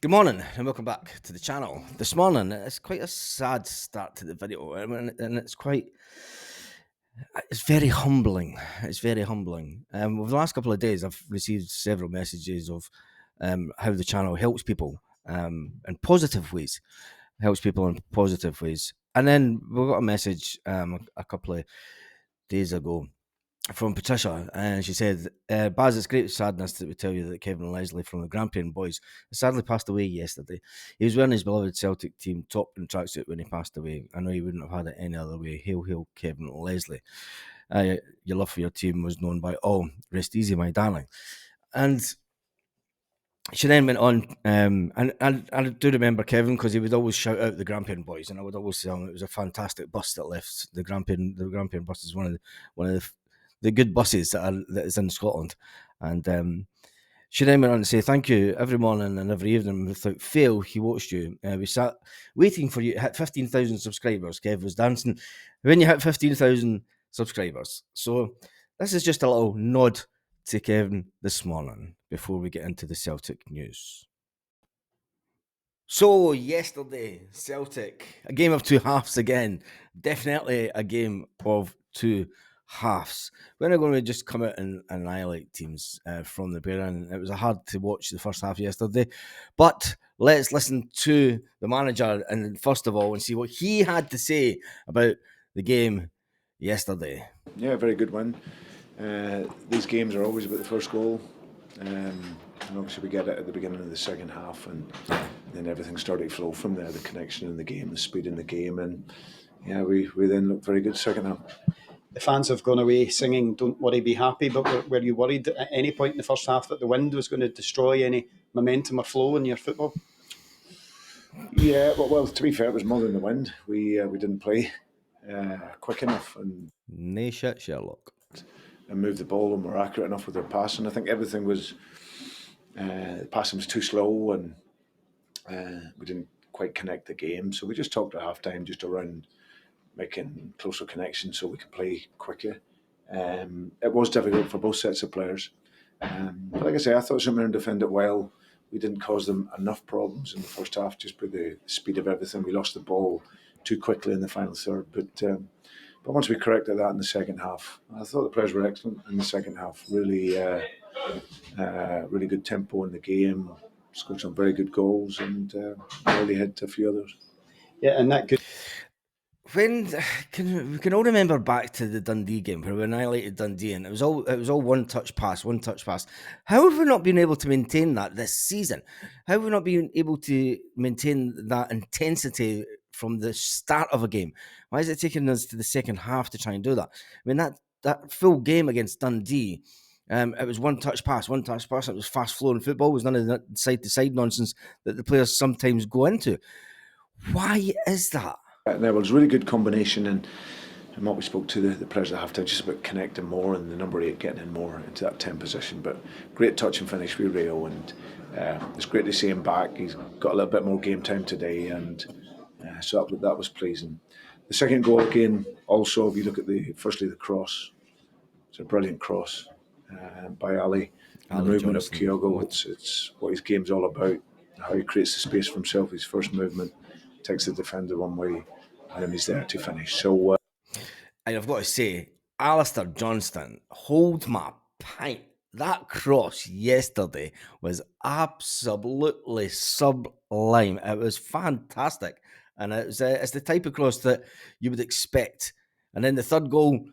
Good morning and welcome back to the channel. This morning, it's quite a sad start to the video, and it's very humbling. It's very humbling. Over the last couple of days, I've received several messages of how the channel helps people in positive ways. And then we got a message a couple of days ago from Patricia, and she said, Baz, it's great sadness that we tell you that Kevin Leslie from the Grampian Boys sadly passed away yesterday. He was wearing his beloved Celtic team top and tracksuit when he passed away. I know he wouldn't have had it any other way. Hail, hail, Kevin Leslie. Your love for your team was known by all. Rest easy, my darling. And she then went on, and I do remember Kevin because he would always shout out the Grampian Boys, and I would always tell him it was a fantastic bus that left the Grampian. The Grampian bus is one of the good buses that is in Scotland. And she then went on to say, thank you every morning and every evening without fail. He watched you. We sat waiting for you to hit 15,000 subscribers. Kev was dancing when you hit 15,000 subscribers. So this is just a little nod to Kevin this morning before we get into the Celtic news. So yesterday, Celtic, a game of two halves again. Definitely a game of two halves. We're not going to just come out and annihilate teams from the beginning. It was hard to watch the first half yesterday, but let's listen to the manager and first of all and see what he had to say about the game yesterday. Yeah, very good win. These games are always about the first goal. And obviously we get it at the beginning of the second half, and then everything started to flow from there, the connection in the game, the speed in the game, and yeah, we then looked very good second half. The fans have gone away singing "Don't worry, be happy," but were you worried at any point in the first half that the wind was going to destroy any momentum or flow in your football? Yeah, well, to be fair, it was more than the wind. We didn't play quick enough and Nay shit, Sherlock. And move the ball, and we're accurate enough with our passing. I think everything was the passing was too slow, and we didn't quite connect the game. So we just talked at half time just around making closer connections so we could play quicker. It was difficult for both sets of players. But like I say, I thought St Mirren defended well. We didn't cause them enough problems in the first half just by the speed of everything. We lost the ball too quickly in the final third. But once we corrected that in the second half, I thought the players were excellent in the second half. Really good tempo in the game. Scored some very good goals and really hit a few others. Yeah, and that could. We can all remember back to the Dundee game where we annihilated Dundee, and it was all one touch pass. How have we not been able to maintain that this season? How have we not been able to maintain that intensity from the start of a game? Why is it taking us to the second half to try and do that? I mean, that full game against Dundee, it was one touch pass. It was fast flowing football. It was none of that side to side nonsense that the players sometimes go into. Why is that? There was a really good combination, and what we spoke to the players at half time, just about connecting more and the number 8 getting in more into that 10 position. But great touch and finish with Rio, and it's great to see him back. He's got a little bit more game time today, and so that was pleasing. The second goal again, also, if you look at firstly the cross, it's a brilliant cross by Ali. And the movement Johnson. Of Kyogo, it's what his game's all about, how he creates the space for himself, his first movement, takes the defender one way, and then he's there to finish. So, and I've got to say, Alistair Johnston, hold my pint. That cross yesterday was absolutely sublime. It was fantastic, and it's the type of cross that you would expect. And then the third goal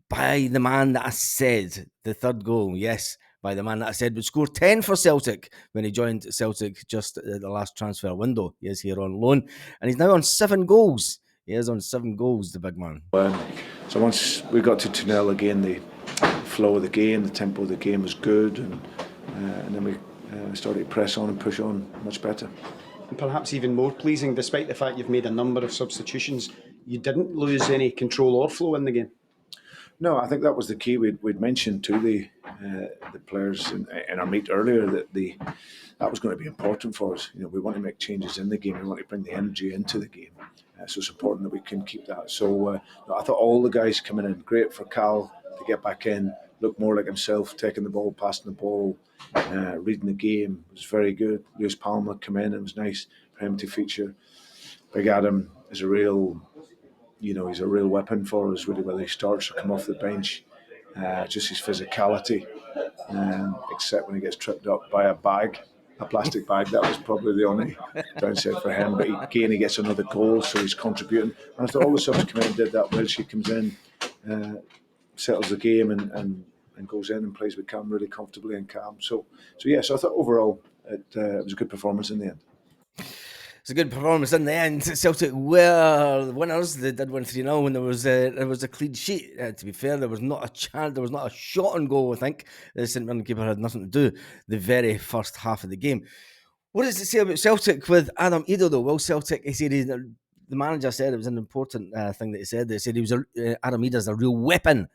by the man that I said, by the man that I said would score 10 for Celtic when he joined Celtic just at the last transfer window. He is here on loan, and he's now on 7 goals. He is on 7 goals, the big man. So once we got to 2-0 again, the flow of the game, the tempo of the game was good, and then we started to press on and push on much better. And perhaps even more pleasing, despite the fact you've made a number of substitutions, you didn't lose any control or flow in the game. No, I think that was the key. We'd mentioned to the players in our meet earlier that that was going to be important for us. We want to make changes in the game. We want to bring the energy into the game. So it's important that we can keep that. So I thought all the guys coming in, great for Cal to get back in, looked more like himself, taking the ball, passing the ball, reading the game. It was very good. Lewis Palmer came in. It was nice for him to feature. Big Adam is a real, he's a real weapon for us, really, whether he starts or come off the bench. Just his physicality, except when he gets tripped up by a plastic bag. That was probably the only downside for him. But again, he gets another goal, so he's contributing. And I thought all the subs come in and did that well. She comes in, settles the game, and goes in and plays with Cam really comfortably and calm. So I thought overall it was a good performance in the end. It's a good performance in the end. Celtic were the winners. They did win 3-0 when there was a clean sheet. To be fair, there was not a chance. There was not a shot on goal. I think the St Mirren keeper had nothing to do the very first half of the game. What does it say about Celtic with Adam Ida though? Well, Celtic, he said the manager said it was an important thing that he said. They said he was Adam Ida's a real weapon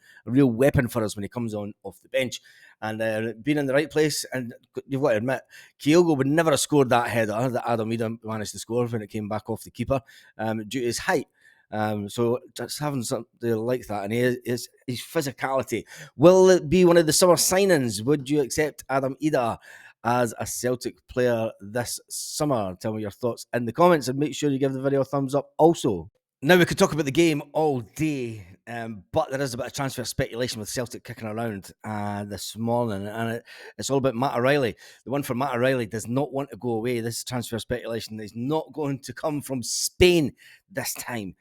for us when he comes on off the bench. And being in the right place, and you've got to admit, Kyogo would never have scored that header that Adam Ida managed to score when it came back off the keeper due to his height. So just having something like that, and his physicality. Will it be one of the summer signings? Would you accept Adam Ida as a Celtic player this summer? Tell me your thoughts in the comments, and make sure you give the video a thumbs up also. Now, we could talk about the game all day, but there is a bit of transfer speculation with Celtic kicking around this morning, and it's all about Matt O'Reilly. The one for Matt O'Reilly does not want to go away. This transfer speculation is not going to come from Spain this time.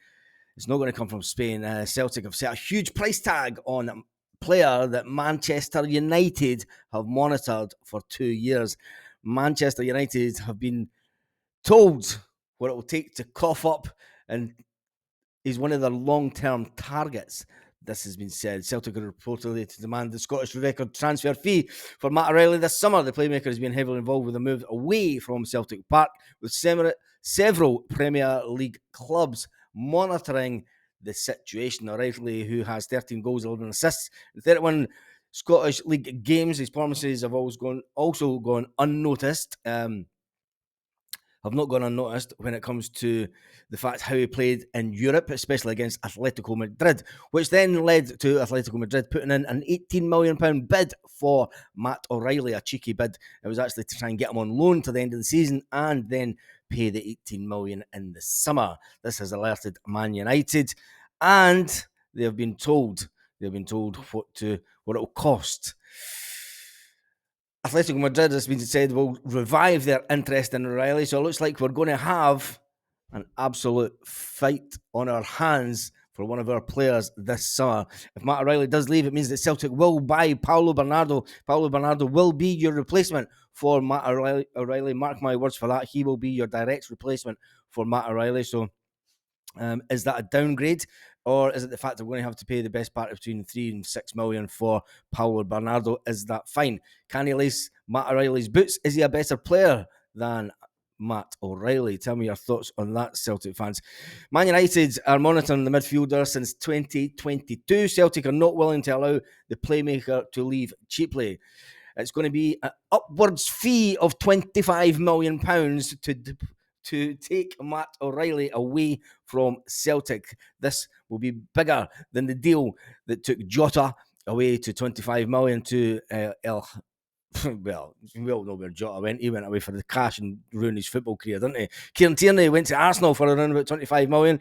It's not going to come from Spain. Celtic have set a huge price tag on a player that Manchester United have monitored for 2 years. Manchester United have been told what it will take to cough up, and he's one of their long-term targets. This has been said. Celtic are reportedly to demand the Scottish record transfer fee for Matt O'Reilly this summer. The playmaker has been heavily involved with a move away from Celtic Park, with several Premier League clubs monitoring the situation. O'Reilly, who has 13 goals, 11 assists, and 31 Scottish League games, his performances have also gone unnoticed. Have not gone unnoticed when it comes to the fact how he played in Europe, especially against Atletico Madrid, which then led to Atletico Madrid putting in an £18 million bid for Matt O'Reilly, a cheeky bid. It was actually to try and get him on loan to the end of the season and then pay the £18 million in the summer. This has alerted Man United, and they have been told what it will cost. Atletico Madrid, has been said, will revive their interest in O'Reilly, so it looks like we're going to have an absolute fight on our hands for one of our players this summer. If Matt O'Reilly does leave, it means that Celtic will buy Paulo Bernardo. Paulo Bernardo will be your replacement for Matt O'Reilly. Mark my words for that. He will be your direct replacement for Matt O'Reilly. So is that a downgrade, or is it the fact that we're going to have to pay the best part of between 3 and 6 million for Paulo Bernardo? Is that fine? Can he lace Matt O'Reilly's boots? Is he a better player than Matt O'Reilly? Tell me your thoughts on that, Celtic fans. Man United are monitoring the midfielder since 2022. Celtic are not willing to allow the playmaker to leave cheaply. It's going to be an upwards fee of £25 million to take Matt O'Reilly away from Celtic. This will be bigger than the deal that took Jota away to £25 million to well, we all know where Jota went. He went away for the cash and ruined his football career, didn't he? Kieran Tierney went to Arsenal for around about £25 million.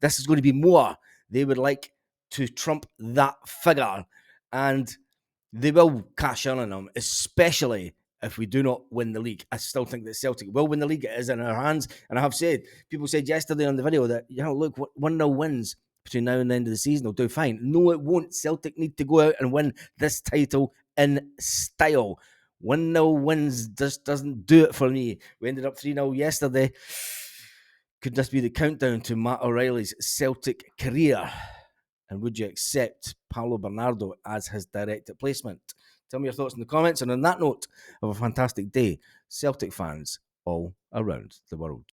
This is going to be more. They would like to trump that figure, and they will cash in on him, especially if we do not win the league. I still think that Celtic will win the league. It is in our hands. And I have said, people said yesterday on the video that, look, 1-0 wins between now and the end of the season will do fine. No, it won't. Celtic need to go out and win this title in style. 1-0 wins just doesn't do it for me. We ended up 3-0 yesterday. Could this be the countdown to Matt O'Reilly's Celtic career? And would you accept Paulo Bernardo as his direct replacement? Tell me your thoughts in the comments. And on that note, have a fantastic day, Celtic fans all around the world.